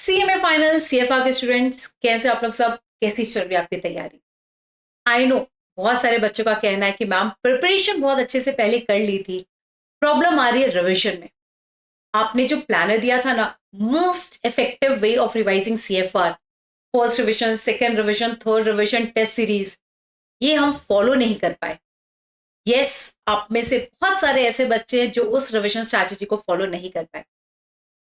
CMA final CFR के students कैसे आप लोग सब, कैसी चल रही है आपकी तैयारी? आई नो बहुत सारे बच्चों का कहना है कि मैम प्रिपरेशन बहुत अच्छे से पहले कर ली थी, प्रॉब्लम आ रही है रिवीजन में। आपने जो प्लानर दिया था ना, most effective way of revising CFR, first revision, second revision, third revision, test series, ये हम फॉलो नहीं कर पाए। यस, आप में से बहुत सारे ऐसे बच्चे हैं जो उस रिवीजन स्ट्रैटेजी को फॉलो नहीं कर पाए।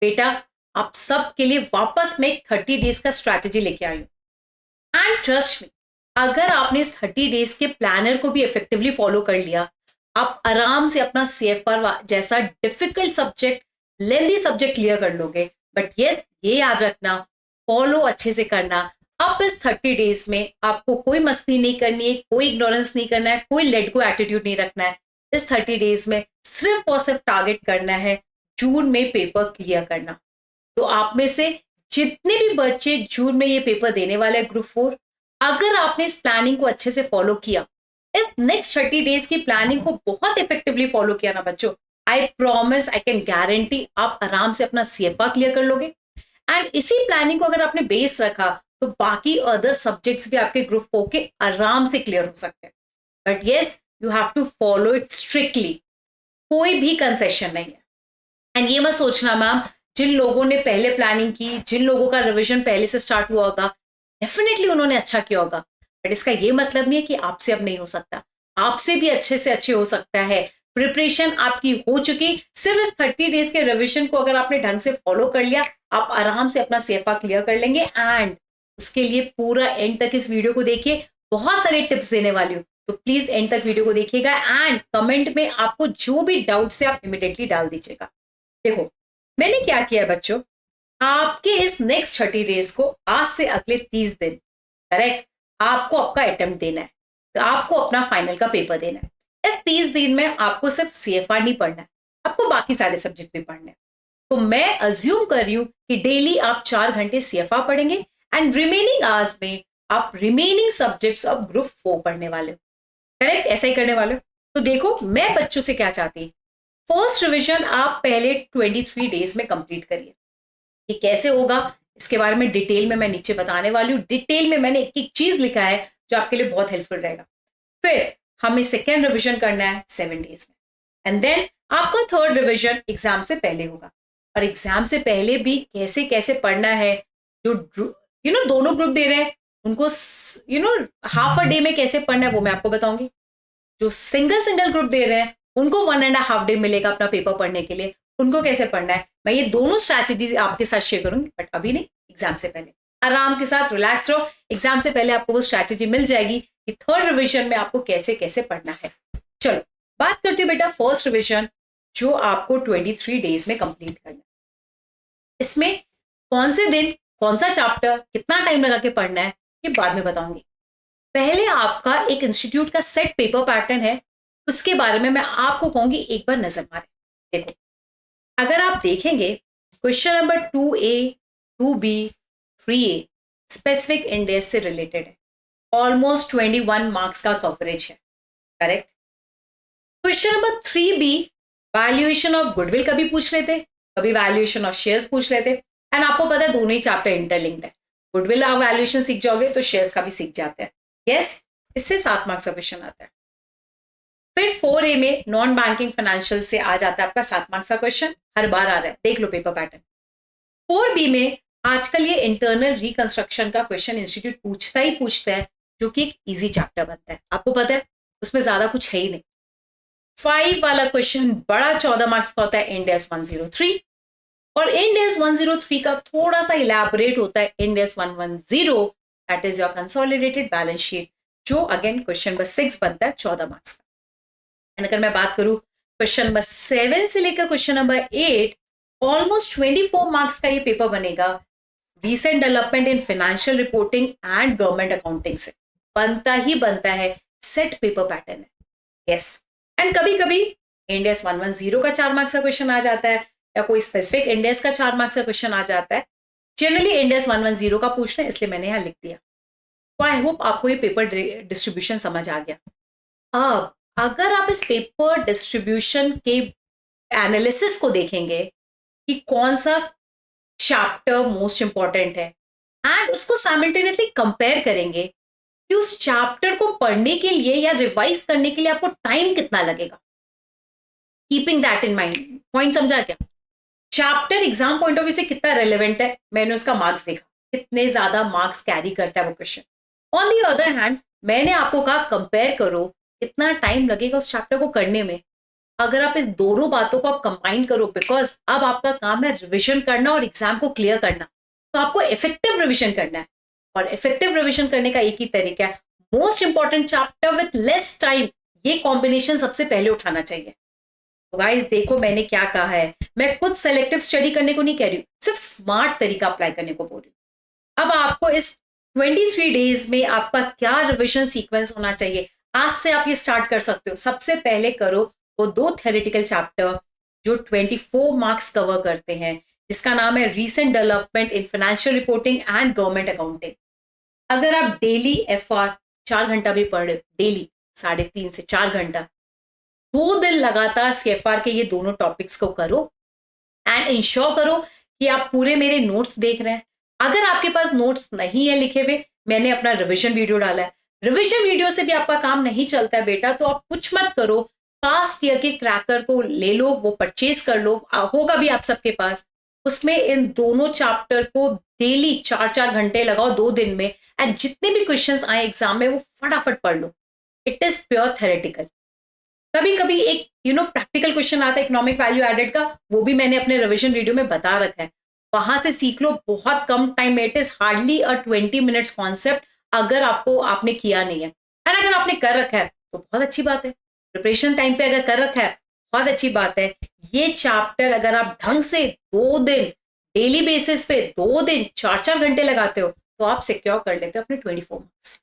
बेटा, आप सब के लिए वापस मैं 30 डेज का स्ट्रैटेजी लेके आई हूं एंड ट्रस्ट मी, अगर आपने इस 30 डेज के प्लानर को भी इफेक्टिवली फॉलो कर लिया, आप आराम से अपना सीएफआर जैसा डिफिकल्ट सब्जेक्ट, लेंदी सब्जेक्ट क्लियर कर लोगे। बट यस, ये याद रखना, फॉलो अच्छे से करना। अब इस 30 डेज में आपको कोई मस्ती नहीं करनी है, कोई इग्नोरेंस नहीं करना है, कोई लेट गो एटीट्यूड नहीं रखना है। इस 30 डेज में सिर्फ और सिर्फ टारगेट करना है जून में पेपर क्लियर करना। तो आप में से जितने भी बच्चे जून में ये पेपर देने वाले हैं ग्रुप 4, अगर आपने इस प्लानिंग को अच्छे से फॉलो किया, इस नेक्स्ट 30 डेज की प्लानिंग को बहुत इफेक्टिवली फॉलो किया ना बच्चों, I promise, I can guarantee आप आराम से अपना सीएफआर क्लियर कर लोगे। एंड इसी प्लानिंग को अगर आपने बेस रखा तो बाकी अदर सब्जेक्ट्स भी आपके ग्रुप 4 के आराम से क्लियर हो सकते हैं। But yes, you have to follow it strictly, कोई भी कंसेशन नहीं है। एंड ये मत सोचना मैम, जिन लोगों ने पहले प्लानिंग की, जिन लोगों का रिवीजन पहले से स्टार्ट हुआ होगा, डेफिनेटली उन्होंने अच्छा किया होगा। बट इसका ये मतलब नहीं है कि आपसे अब नहीं हो सकता, आपसे भी अच्छे से अच्छे हो सकता है। प्रिपरेशन आपकी हो चुकी, सिर्फ इस 30 डेज के रिवीजन को अगर आपने ढंग से फॉलो कर लिया, आप आराम से अपना सीएफआर क्लियर कर लेंगे। एंड उसके लिए पूरा एंड तक इस वीडियो को देखिए, बहुत सारे टिप्स देने वाली हूँ, तो प्लीज एंड तक वीडियो को देखिएगा एंड कमेंट में आपको जो भी डाउट्स है आप इमिडिएटली डाल दीजिएगा। देखो, मैंने क्या किया है बच्चों, आपके इस नेक्स्ट 30 डेज को आज से अगले 30 दिन करेक्ट आपको आपका अटेम्प्ट देना है, तो आपको अपना फाइनल का पेपर देना है। इस 30 दिन में आपको सिर्फ सीएफआर नहीं पढ़ना है, आपको बाकी सारे सब्जेक्ट भी पढ़ने हैं। तो मैं अज्यूम कर रही हूं कि डेली आप 4 घंटे सीएफआर पढ़ेंगे एंड रिमेनिंग आवर्स में आप रिमेनिंग सब्जेक्ट्स ऑफ ग्रुप 4 पढ़ने वाले हो। करेक्ट, ऐसा ही करने वाले हो। तो देखो, मैं बच्चों से क्या चाहती, फर्स्ट रिवीजन आप पहले 23 डेज में कंप्लीट करिए। ये कैसे होगा, इसके बारे में डिटेल में मैं नीचे बताने वाली हूँ। डिटेल में मैंने एक एक चीज लिखा है जो आपके लिए बहुत हेल्पफुल रहेगा। फिर हमें सेकेंड रिवीजन करना है 7 डेज में एंड देन आपका थर्ड रिवीजन एग्जाम से पहले होगा। और एग्जाम से पहले भी कैसे कैसे पढ़ना है, जो दोनों ग्रुप दे रहे हैं उनको हाफ अ डे में कैसे पढ़ना है वो मैं आपको बताऊंगी। जो सिंगल सिंगल ग्रुप दे रहे हैं उनको 1.5 डे मिलेगा अपना पेपर पढ़ने के लिए, उनको कैसे पढ़ना है मैं ये दोनों स्ट्रैटेजी आपके साथ शेयर करूंगी। बट अभी नहीं, एग्जाम से पहले आराम के साथ रिलैक्स रहो, एग्जाम से पहले आपको वो स्ट्रैटेजी मिल जाएगी कि थर्ड रिवीजन में आपको कैसे कैसे पढ़ना है। चलो बात करती हूँ बेटा फर्स्ट रिवीजन, जो आपको 23 डेज में कंप्लीट करना है। इसमें कौन से दिन, कौन सा चैप्टर, कितना टाइम लगा के पढ़ना है, ये बाद में बताऊंगी। पहले आपका एक इंस्टीट्यूट का सेट पेपर पैटर्न है, उसके बारे में मैं आपको कहूंगी एक बार नजर मारे। देखो, अगर आप देखेंगे question number 2A, 2B, 3A specific index से रिलेटेड है, ऑलमोस्ट 21 मार्क्स का कवरेज है। Correct. Question number 3B valuation of goodwill कभी पूछ लेते, कभी वैल्यूएशन ऑफ शेयर्स पूछ लेते। एंड आपको पता है दोनों ही चैप्टर इंटरलिंक्ड है, गुडविल आप वैल्यूएशन सीख जाओगे तो शेयर्स का भी सीख जाते हैं। यस, इससे 7 मार्क्स का क्वेश्चन आता है। फिर 4A में नॉन बैंकिंग फाइनेंशियल से आ जाता है आपका 7 मार्क्स का क्वेश्चन, हर बार आ रहा है, देख लो पेपर पैटर्न। 4B में आजकल ये इंटरनल रिकंस्ट्रक्शन का क्वेश्चन इंस्टीट्यूट पूछता ही पूछता है, जो कि एक इजी चैप्टर बनता है, आपको पता है उसमें ज्यादा कुछ है ही नहीं। 5 वाला क्वेश्चन बड़ा 14 मार्क्स का होता है, इंडेस 103, और इंडेस 103 का थोड़ा सा इलैबोरेट होता है इंडेस 110, that is your consolidated balance sheet, जो अगेन क्वेश्चन नंबर 6 बनता है 14 मार्क्स का। एंड अगर मैं बात करूं क्वेश्चन नंबर 7 से लेकर क्वेश्चन नंबर 8, ऑलमोस्ट 24 मार्क्स का ये पेपर बनेगा। Recent development in financial reporting and government accounting से बनता ही बनता है, सेट पेपर पैटर्न है। यस, एंड कभी कभी इंडेस 110 का 4 मार्क्स का क्वेश्चन आ जाता है, या कोई स्पेसिफिक इंडेस का 4 मार्क्स का क्वेश्चन आ जाता है। जनरली इंडेस 110 का पूछते हैं, इसलिए मैंने यहां लिख दिया। तो आई होप आपको ये पेपर डिस्ट्रीब्यूशन समझ आ गया। अब अगर आप इस पेपर डिस्ट्रीब्यूशन के एनालिसिस को देखेंगे कि कौन सा चैप्टर मोस्ट इंपॉर्टेंट है, एंड उसको साइमल्टेनियसली कंपेयर करेंगे कि उस चैप्टर को पढ़ने के लिए या रिवाइज करने के लिए आपको टाइम कितना लगेगा। Keeping that in mind, point समझा क्या? Chapter exam point of view से कितना रेलिवेंट है, मैंने उसका मार्क्स देखा, कितने ज्यादा मार्क्स कैरी करता है वो question. On the other hand मैंने आपको कहा कंपेयर करो कितना टाइम लगेगा उस चैप्टर को करने में। अगर आप इस दोनों बातों को आप कंबाइन करो, बिकॉज अब आपका काम है रिविजन करना और एग्जाम को क्लियर करना, तो आपको इफेक्टिव रिविजन करना है। और इफेक्टिव रिविजन करने का एक ही तरीका है, most important chapter with less time, ये कॉम्बिनेशन सबसे पहले उठाना चाहिए। तो गाइस देखो मैंने क्या कहा है, मैं खुद सेलेक्टिव स्टडी करने को नहीं कह रही हूँ, सिर्फ स्मार्ट तरीका अप्लाई करने को बोल रही हूँ। अब आपको इस 23 डेज में आपका क्या रिविजन सीक्वेंस होना चाहिए, आज से आप ये स्टार्ट कर सकते हो। सबसे पहले करो वो 2 थ्योरेटिकल चैप्टर जो 24 मार्क्स कवर करते हैं, जिसका नाम है recent development in financial reporting and government accounting. अगर आप डेली FR 4 घंटा भी पढ़ रहे हो, डेली 3.5 से 4 घंटा, 2 दिन लगातार CFR के ये दोनों टॉपिक्स को करो एंड इंश्योर करो कि आप पूरे मेरे नोट्स देख रहे हैं। अगर आपके पास नोट्स नहीं है लिखे हुए, मैंने अपना रिवीजन वीडियो डाला है, रिवीजन वीडियो से भी आपका काम नहीं चलता है बेटा, तो आप कुछ मत करो, पास्ट ईयर के क्रैकर को ले लो, वो परचेज कर लो, होगा भी आप सबके पास। उसमें इन दोनों चैप्टर को डेली 4-4 घंटे लगाओ 2 दिन में, एंड जितने भी क्वेश्चंस आए एग्जाम में वो फटाफट पढ़ लो। It is pure theoretical. कभी कभी एक प्रैक्टिकल क्वेश्चन आता है इकोनॉमिक वैल्यू एडेड का, वो भी मैंने अपने रिवीजन वीडियो में बता रखा है, वहां से सीख लो, बहुत कम टाइम में, it is hardly 20 minutes concept, अगर आपने किया नहीं है। एंड अगर आपने कर रखा है तो बहुत अच्छी बात है, प्रिपरेशन टाइम पे अगर कर रखा है बहुत अच्छी बात है। ये चैप्टर अगर आप ढंग से 2 दिन डेली बेसिस पे 2 दिन 4-4 घंटे लगाते हो, तो आप सिक्योर कर लेते हो अपने 24 मार्क्स,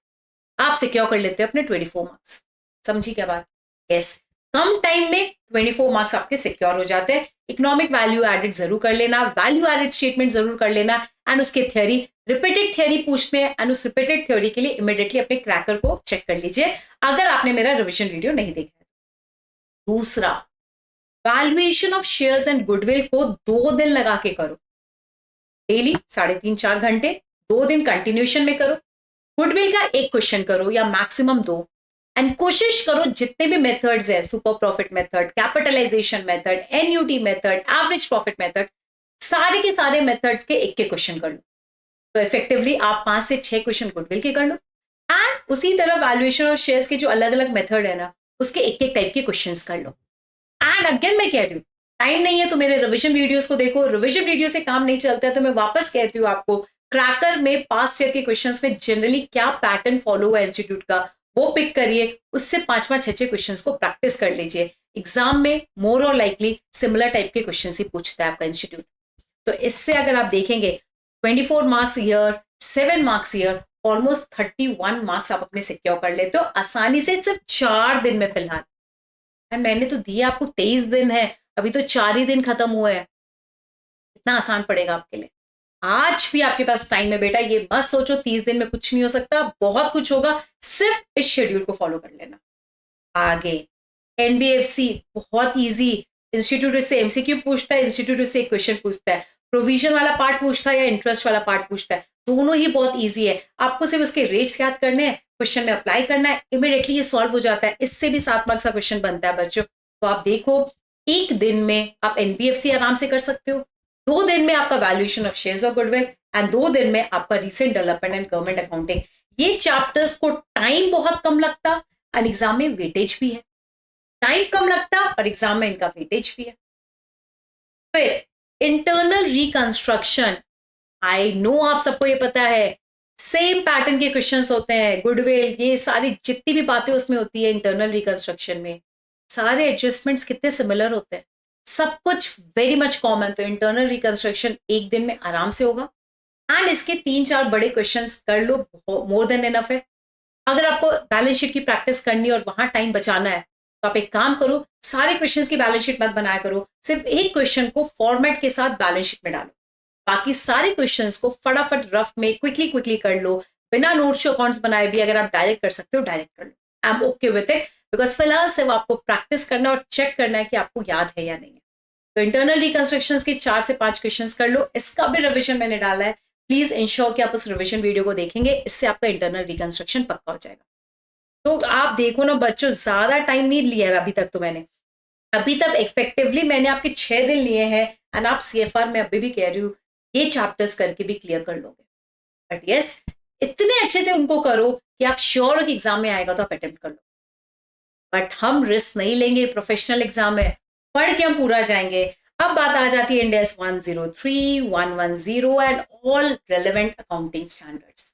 आप सिक्योर कर लेते हो अपने 24 मार्क्स। समझी क्या बात? यस, कम टाइम में 24 मार्क्स आपके सिक्योर हो जाते हैं। इकोनॉमिक वैल्यू एडेड जरूर कर लेना, वैल्यू एडेड स्टेटमेंट जरूर कर लेना, एंड उसके थ्योरी, रिपीटेड थ्योरी पूछते हैं, एंड उस रिपीटेड थ्योरी के लिए इमीडिएटली अपने क्रैकर को चेक कर लीजिए अगर आपने मेरा रिवीजन वीडियो नहीं देखा है। दूसरा, valuation of shares and goodwill को 2 दिन लगा के करो, डेली 3.5-4 घंटे, 2 दिन कंटिन्यूशन में करो। गुडविल का 1 क्वेश्चन करो या मैक्सिमम 2, एंड कोशिश करो जितने भी मेथड्स है, super profit method, capitalisation method, NUT method, average profit method, सारे के सारे मेथड्स के 1 क्वेश्चन कर लो, तो इफेक्टिवली आप 5 से 6 क्वेश्चन गुडविल के कर लो। एंड उसी तरह वैल्यूएशन ऑफ शेयर्स के जो अलग अलग मेथड है ना, उसके 1 टाइप के क्वेश्चंस कर लो। एंड अगेन मैं कह रही हूँ, टाइम नहीं है तो मेरे रिवीजन वीडियोस को देखो, रिवीजन वीडियो से काम नहीं चलता है तो मैं वापस कहती हूँ आपको, क्रैकर में पास्ट ईयर के क्वेश्चंस में जनरली क्या पैटर्न फॉलो हुआ इंस्टीट्यूट का, वो पिक करिए, उससे 5-6 क्वेश्चंस को प्रैक्टिस कर लीजिए। एग्जाम में मोर और लाइकली सिमिलर टाइप के क्वेश्चंस ही पूछता है आपका इंस्टीट्यूट। तो इससे अगर आप देखेंगे 24 marks year, 7 marks year, almost 31 marks आप अपने सिक्योर कर लेते हो आसानी से, सिर्फ 4 दिन में फिलहाल। मैंने तो दिया आपको 23 दिन है, अभी तो 4 ही दिन खत्म हुए हैं, इतना आसान पड़ेगा आपके लिए। आज भी आपके पास टाइम है बेटा, ये मत सोचो 30 दिन में कुछ नहीं हो सकता, बहुत कुछ होगा, सिर्फ इस शेड्यूल को फॉलो कर लेना। आगे NBFC बहुत इजी, इंस्टीट्यूट से MCQ पूछता है, इंस्टीट्यूट से क्वेश्चन पूछता है, प्रोविजन वाला पार्ट पूछता है या इंटरेस्ट वाला पार्ट पूछता है, दोनों ही बहुत इजी है। आपको सिर्फ उसके रेट्स याद करने हैं, क्वेश्चन में अप्लाई करना है, इमीडिएटली ये सॉल्व हो जाता है। इससे भी 7 मार्क्स का क्वेश्चन बनता है बच्चों। तो आप देखो, 1 दिन में आप NBFC आराम से कर सकते हो, 2 दिन में आपका वैल्यूएशन ऑफ शेयर्स और गुडविल, एंड 2 दिन में आपका recent development and government accounting. ये चैप्टर्स को टाइम बहुत कम लगता एंड एग्जाम में वेटेज भी है, टाइम कम लगता और एग्जाम में इनका वेटेज भी है। फिर इंटरनल रिकंस्ट्रक्शन, आई नो आप सबको ये पता है, सेम पैटर्न के क्वेश्चंस होते हैं, गुडविल, ये सारी जितनी भी बातें उसमें होती है इंटरनल रिकंस्ट्रक्शन में, सारे एडजस्टमेंट्स कितने सिमिलर होते हैं, सब कुछ वेरी मच कॉमन। तो इंटरनल रिकंस्ट्रक्शन 1 दिन में आराम से होगा, एंड इसके 3-4 बड़े क्वेश्चंस कर लो, मोर देन इनफ है। अगर आपको बैलेंस शीट की प्रैक्टिस करनी है और वहां टाइम बचाना है, तो आप एक काम करो, सारे क्वेश्चंस की बैलेंस शीट मत बनाया करो, सिर्फ एक क्वेश्चन को फॉर्मेट के साथ बैलेंस शीट में डालो, बाकी सारे क्वेश्चंस को फटाफट रफ में क्विकली कर लो, बिना नोट्स अकाउंट्स बनाए भी अगर आप डायरेक्ट कर सकते हो डायरेक्ट कर लो। I am okay with it, because फिलहाल सिर्फ आपको प्रैक्टिस करना और चेक करना है कि आपको याद है या नहीं है। तो इंटरनल रिकंस्ट्रक्शंस के 4 से 5 क्वेश्चंस कर लो, इसका भी रिवीजन मैंने डाला है। प्लीज इंश्योर कि आप उस रिवीजन वीडियो को देखेंगे, इससे आपका इंटरनल रिकंस्ट्रक्शन पक्का हो जाएगा। तो आप देखो ना बच्चों, ज्यादा टाइम नहीं लिया है अभी तक, तो मैंने अभी तक इफेक्टिवली मैंने आपके 6 दिन लिए हैं, एंड आप CFR में अभी भी कह रही हूँ ये चैप्टर्स करके भी क्लियर कर लोगे। बट यस, इतने अच्छे से उनको करो कि आप श्योर हो कि एग्जाम में आएगा तो आप अटेम्प्ट कर लो। बट हम रिस्क नहीं लेंगे, प्रोफेशनल एग्जाम है, पढ़ के हम पूरा जाएंगे। अब बात आ जाती है Ind AS 103, 110 and all relevant accounting standards.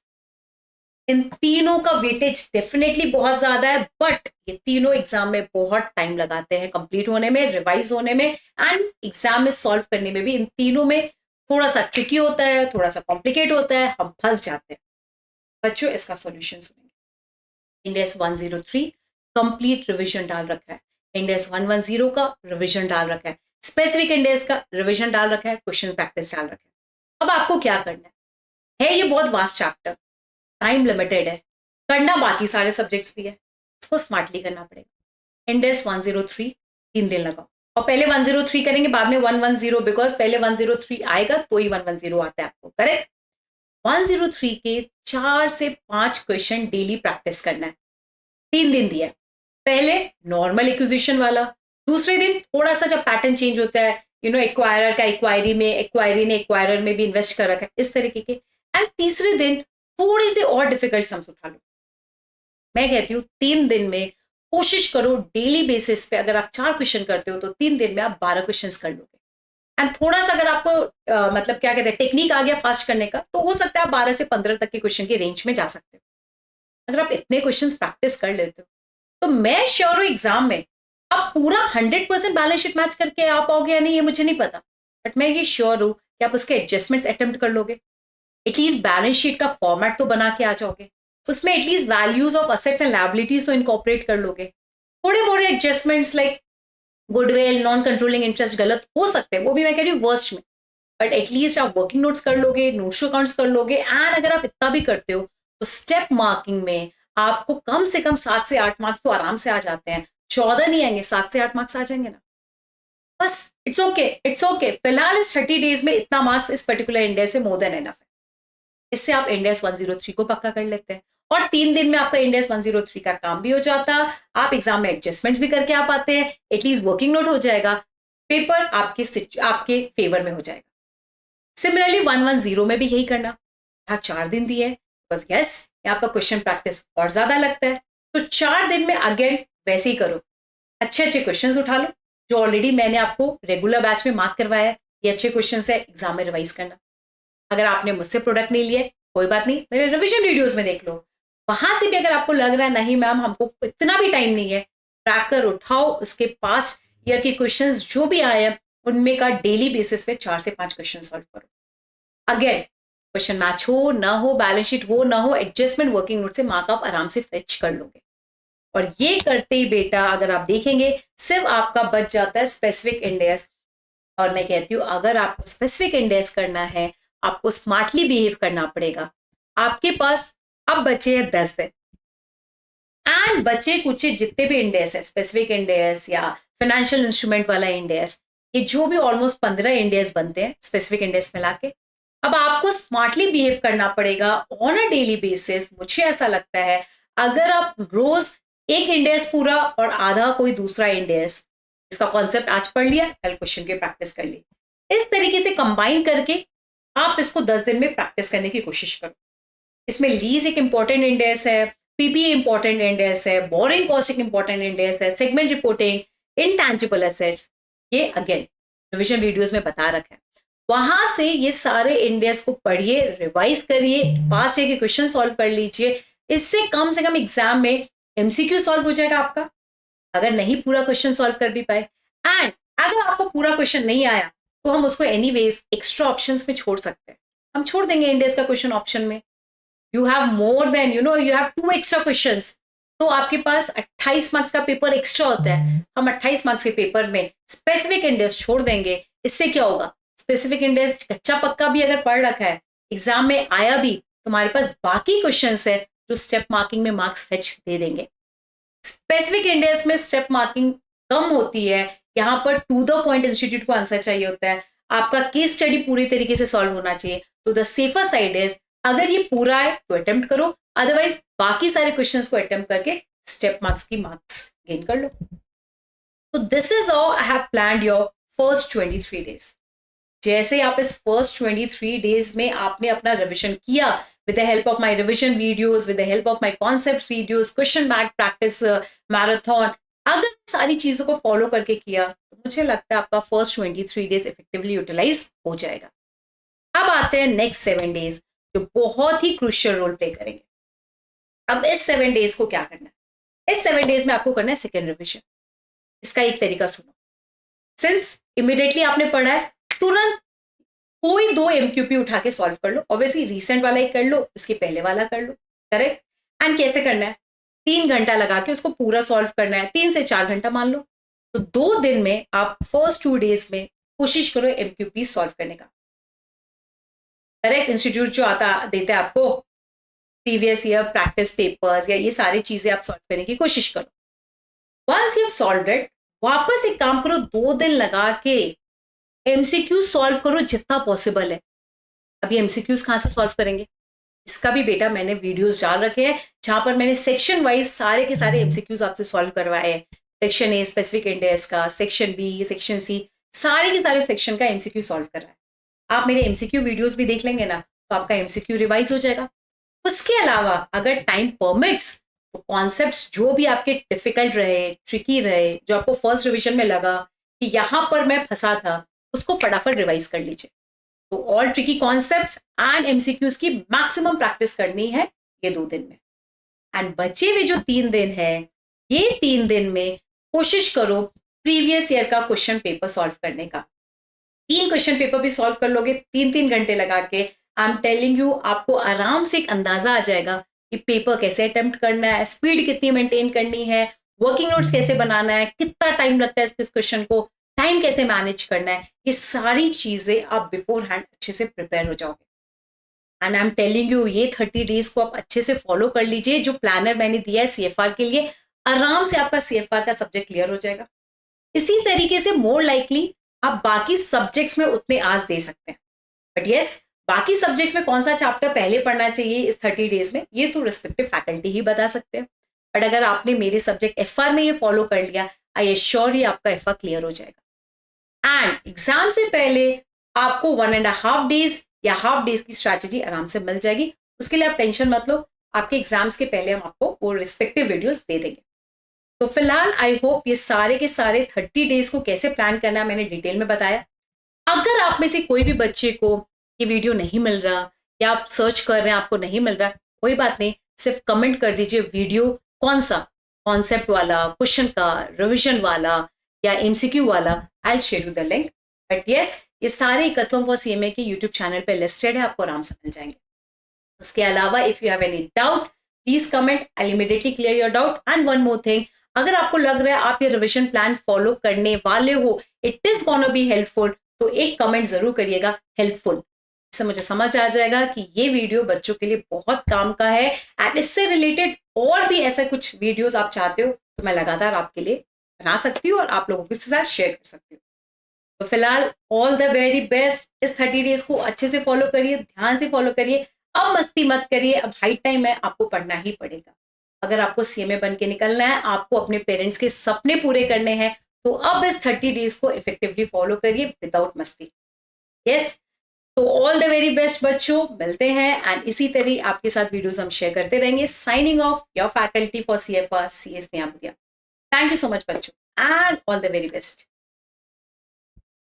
इन तीनों का वेटेज डेफिनेटली बहुत ज्यादा है, बट ये तीनों एग्जाम में बहुत टाइम लगाते हैं कंप्लीट होने में, रिवाइज होने में, एंड एग्जाम में सॉल्व करने में भी। इन तीनों में थोड़ा सा ट्रिकी होता है, थोड़ा सा कॉम्प्लिकेट होता है, हम फंस जाते हैं। बच्चों इसका सॉल्यूशन सुनेंगे। इंड AS 103 कंप्लीट रिवीजन डाल रखा है, इंड AS 110 का रिवीजन डाल रखा है, स्पेसिफिक इंड AS का रिवीजन डाल रखा है, क्वेश्चन प्रैक्टिस डाल रखा है। अब आपको क्या करना है ये बहुत वास्ट चैप्टर, टाइम लिमिटेड है, करना बाकी सारे सब्जेक्ट्स भी है, इसको स्मार्टली करना पड़ेगा। इंड AS 103 3 दिन लगाओ, और पहले 103 करेंगे बाद में 110, बिकॉज पहले 103 आएगा तो ही 110 आता है आपको, करेक्ट। 103 के 4 से 5 क्वेश्चन डेली प्रैक्टिस करना है, 3 दिन दिया है। पहले नॉर्मल एक्विजिशन वाला, दूसरे दिन थोड़ा सा जब पैटर्न चेंज होता है, एक्वायरर का एक्वायरी में, एक्वायरी ने एक्वायरर में भी इन्वेस्ट कर रखा है, इस तरीके के। एंड तीसरे दिन थोड़ी सी और डिफिकल्ट सम्स उठा लो। मैं कहती हूँ 3 दिन में कोशिश करो डेली बेसिस पे, अगर आप 4 क्वेश्चन करते हो तो 3 दिन में आप 12 क्वेश्चन कर लोगे। एंड थोड़ा सा अगर आपको मतलब क्या कहते हैं टेक्निक आ गया फास्ट करने का, तो हो सकता है आप 12 से 15 तक के क्वेश्चन के रेंज में जा सकते हो। अगर आप इतने क्वेश्चन प्रैक्टिस कर लेते हो तो मैं श्योर हूँ एग्जाम में आप पूरा 100% बैलेंस शीट मैच करके आ पाओगे या नहीं ये मुझे नहीं पता, बट मैं ये श्योर हूँ कि आप उसके एडजस्टमेंट्स अटेम्प्ट कर लोगे। एटलीस्ट बैलेंस शीट का फॉर्मेट तो बना के आ जाओगे, उसमें at least values of assets and liabilities तो इनकॉर्पोरेट कर लोगे। थोड़े मोड़े adjustments like goodwill, non controlling interest गलत हो सकते हैं, वो भी मैं कह रही हूँ वर्स्ट में, बट एटलीस्ट आप वर्किंग नोट्स कर लोगे, नोट्स अकाउंट्स कर लोगे। एंड अगर आप इतना भी करते हो तो स्टेप मार्किंग में आपको कम से कम 7 से 8 मार्क्स तो आराम से आ जाते हैं। 14 नहीं आएंगे, 7 से 8 मार्क्स आ जाएंगे ना, बस इट्स ओके, इट्स ओके। फिलहाल इस 30 डेज में इतना मार्क्स इस पर्टिकुलर इंड AS से मोर देन एनफ है। इससे आप इंड AS 103 को पक्का कर लेते हैं, और 3 दिन में आपका इंड AS 103 का काम भी हो जाता, आप एग्जाम में एडजस्टमेंट्स भी करके आ पाते हैं, एटलीस्ट वर्किंग नोट हो जाएगा, पेपर आपके फेवर में हो जाएगा। सिमिलरली 110 में भी यही करना, यहाँ 4 दिन दिए हैं, बस यस यहाँ पर क्वेश्चन प्रैक्टिस और ज्यादा लगता है, तो 4 दिन में अगेन वैसे ही करो, अच्छे अच्छे क्वेश्चंस उठा लो जो ऑलरेडी मैंने आपको रेगुलर बैच में मार्क करवाया है, ये अच्छे क्वेश्चन है, एग्जाम में रिवाइज करना। अगर आपने मुझसे प्रोडक्ट नहीं लिए कोई बात नहीं, मेरे रिविजन वीडियोस में देख लो, वहां से भी अगर आपको लग रहा है नहीं मैम हमको इतना भी टाइम नहीं है, ट्रैकर उठाओ, उसके पास्ट ईयर के क्वेश्चंस जो भी आए हैं उनमें का डेली बेसिस पे 4 से 5 क्वेश्चन सॉल्व करो। अगेन क्वेश्चन मैच हो ना हो, बैलेंस शीट हो ना हो, एडजस्टमेंट वर्किंग नोट से मार्क आप आराम से फेच कर लोगे। और ये करते ही बेटा अगर आप देखेंगे सिर्फ आपका बच जाता है स्पेसिफिक इंड AS। और मैं कहती हूँ अगर आपको स्पेसिफिक इंड AS करना है, आपको स्मार्टली बिहेव करना पड़ेगा। आपके पास अब बचे हैं 10 दिन, एंड बचे कुछ जितने भी इंड AS है, स्पेसिफिक इंड AS या फाइनेंशियल इंस्ट्रूमेंट वाला इंड AS, ये जो भी ऑलमोस्ट 15 इंड AS बनते हैं स्पेसिफिक इंड AS मिला के, अब आपको स्मार्टली बिहेव करना पड़ेगा ऑन अ डेली बेसिस। मुझे ऐसा लगता है अगर आप रोज एक इंड AS पूरा और आधा कोई दूसरा इंड AS, इसका कॉन्सेप्ट आज पढ़ लिया, कल क्वेश्चन की प्रैक्टिस कर ली, इस तरीके से कंबाइन करके आप इसको 10 दिन में प्रैक्टिस करने की कोशिश करो। इसमें लीज एक इंपॉर्टेंट इंड AS है, PPA इंपॉर्टेंट इंड AS है, बोरिंग कॉस्ट एक इंपॉर्टेंट इंड AS है, सेगमेंट रिपोर्टिंग, इनटैंजिबल एसेट्स, ये अगेन रिविजन वीडियोस में बता रखा है। वहां से ये सारे इंड AS को पढ़िए, रिवाइज करिए, पास्ट ईयर के क्वेश्चन सॉल्व कर लीजिए, इससे कम से कम एग्जाम में MCQ सॉल्व हो जाएगा आपका, अगर नहीं पूरा क्वेश्चन सॉल्व कर भी पाए। एंड अगर आपको पूरा क्वेश्चन नहीं आया तो हम उसको एनीवेज एक्स्ट्रा ऑप्शंस में छोड़ सकते हैं, हम छोड़ देंगे इंड AS का क्वेश्चन ऑप्शन में। You have more than you have 2 extra questions, तो आपके पास 28 मार्क्स का पेपर एक्स्ट्रा होता है, हम 28 मार्क्स के पेपर में स्पेसिफिक इंड AS छोड़ देंगे। इससे क्या होगा, स्पेसिफिक इंड AS कच्चा पक्का भी अगर पढ़ रखा है, एग्जाम में आया भी, तुम्हारे पास बाकी क्वेश्चंस है जो स्टेप मार्किंग में मार्क्स फेच दे देंगे। स्पेसिफिक इंड AS में स्टेप मार्किंग कम होती है यहाँ पर टू द पॉइंट इंस्टीट्यूट को आंसर चाहिए होता है, आपका केस स्टडी पूरी तरीके से सॉल्व होना चाहिए। तो द सेफर साइड इज अगर ये पूरा है तो अटेम्प्ट करो, अदरवाइज बाकी सारे क्वेश्चंस को अटेम्प्ट करके स्टेप मार्क्स की मार्क्स गेन कर लो। तो this is how I have planned your first 23 days. जैसे आप इस फर्स्ट 23 डेज में आपने अपना रिविजन किया with the help of my revision videos, with the help of my concepts videos, question bank practice marathon, अगर सारी चीजों को फॉलो करके किया तो मुझे लगता है आपका फर्स्ट 23 डेज इफेक्टिवली यूटिलाइज हो जाएगा। अब आते हैं नेक्स्ट 7 डेज जो बहुत ही क्रूशियल रोल प्ले करेंगे। अब इस 7 डेज को क्या करना है? इस 7 डेज में आपको करना है सेकेंड रिविजन। इसका एक तरीका सुनो, सिंस इमीडिएटली आपने पढ़ा है, तुरंत कोई 2 MQP उठा के सॉल्व कर लो। ऑब्वियसली रिसेंट वाला ही कर लो, इसके पहले वाला कर लो, करेक्ट। एंड कैसे करना है? 3 घंटा लगा के उसको पूरा सॉल्व करना है, 3 से 4 घंटा मान लो। तो 2 दिन में आप फर्स्ट 2 डेज में कोशिश करो MQP सॉल्व करने का, करेक्ट। इंस्टीट्यूट जो आता देता है आपको प्रीवियस ईयर प्रैक्टिस पेपर्स या ये सारी चीजें आप सॉल्व करने की कोशिश करो। वंस यू सॉल्व इट, वापस एक काम करो, 2 दिन लगा के MCQ सॉल्व करो जितना पॉसिबल है। अभी MCQs कहाँ से सॉल्व करेंगे? इसका भी बेटा मैंने वीडियोस डाल रखे हैं जहां पर मैंने सेक्शन वाइज सारे के सारे MCQs आपसे सॉल्व करवाए हैं। सेक्शन ए स्पेसिफिक इंडेक्स का, सेक्शन बी, सेक्शन सी, सारे के सारे सेक्शन का MCQ सॉल्व कर रहा है। आप मेरे MCQ वीडियोस भी देख लेंगे ना, तो आपका MCQ रिवाइज हो जाएगा। उसके अलावा अगर टाइम परमिट्स तो कॉन्सेप्ट्स जो भी आपके डिफिकल्ट रहे, ट्रिकी रहे, जो आपको फर्स्ट रिविजन में लगा कि यहां पर मैं फंसा था, उसको फटाफट रिवाइज कर लीजिए। तो all tricky concepts and MCQs की मैक्सिमम प्रैक्टिस करनी है ये 2 दिन में। एंड बचे हुए जो 3 दिन है, ये 3 दिन में कोशिश करो प्रीवियस ईयर का क्वेश्चन पेपर सॉल्व करने का। 3 क्वेश्चन पेपर भी सॉल्व कर लोगे 3-3 घंटे लगा के, आई एम टेलिंग यू, आपको आराम से एक अंदाजा आ जाएगा कि पेपर कैसे अटेम्प्ट करना है, स्पीड कितनी मेंटेन करनी है, वर्किंग नोट्स कैसे बनाना है, कितना टाइम लगता है इस क्वेश्चन को, टाइम कैसे मैनेज करना है। ये सारी चीजें आप बिफोर हैंड अच्छे से प्रिपेयर हो जाओगे। And I am telling you, ये 30 डेज को आप अच्छे से फॉलो कर लीजिए। जो प्लानर मैंने दिया है CFR के लिए, आराम से आपका CFR का सब्जेक्ट क्लियर हो जाएगा। इसी तरीके से मोर लाइकली आप बाकी सब्जेक्ट्स में उतने आज दे सकते हैं। बट यस, बाकी सब्जेक्ट्स में कौन सा चैप्टर पहले पढ़ना चाहिए इस 30 डेज में, ये तो रिस्पेक्टिव फैकल्टी ही बता सकते हैं। बट अगर आपने मेरे सब्जेक्ट FR में ये फॉलो कर लिया, आई एश्योर यू आपका FR क्लियर हो जाएगा। एंड एग्जाम से पहले आपको 1.5 डेज या हाफ डेज की स्ट्रैटेजी आराम से मिल जाएगी। उसके लिए आप टेंशन मत लो, आपके एग्जाम्स के पहले हम आपको वो रिस्पेक्टिव वीडियोस दे देंगे। तो फिलहाल आई होप ये सारे के सारे 30 डेज को कैसे प्लान करना है मैंने डिटेल में बताया। अगर आप में से कोई भी बच्चे को ये वीडियो नहीं मिल रहा या आप सर्च कर रहे हैं आपको नहीं मिल रहा, कोई बात नहीं, सिर्फ कमेंट कर दीजिए वीडियो कौन सा, कॉन्सेप्ट वाला, क्वेश्चन का, रिविजन वाला या MCQ वाला। I will share you the link. But yes, ये सारे इकथम फॉर CMA के यूट्यूब चैनल पे लिस्टेड है, आपको आराम से मिल जाएंगे। उसके अलावा if you have any doubt please comment, I immediately clear your doubt. And one more thing, अगर आपको लग रहा है आप ये रिविजन प्लान फॉलो करने वाले हो, it is gonna be helpful, तो एक कमेंट जरूर करिएगा हेल्पफुल। इससे मुझे समझ आ जाएगा कि ये वीडियो बच्चों के लिए बहुत काम का है। एंड इससे रिलेटेड और भी ऐसे कुछ वीडियोस आप चाहते हो तो मैं लगातार आपके लिए बना सकती हूँ और आप लोगों के साथ शेयर कर सकती हूँ। तो फिलहाल ऑल द वेरी बेस्ट। इस 30 डेज को अच्छे से फॉलो करिए, ध्यान से फॉलो करिए। अब मस्ती मत करिए, अब हाई टाइम है, आपको पढ़ना ही पड़ेगा। अगर आपको CMA बन के निकलना है, आपको अपने पेरेंट्स के सपने पूरे करने हैं, तो अब इस 30 डेज को इफेक्टिवली फॉलो करिए विदाउट मस्ती। यस, तो ऑल द वेरी बेस्ट बच्चों, मिलते हैं एंड इसी तरह आपके साथ वीडियोस हम शेयर करते रहेंगे। Signing off, your faculty for CFR CS Sneha Budhia. Thank you so much बच्चों and all the very best.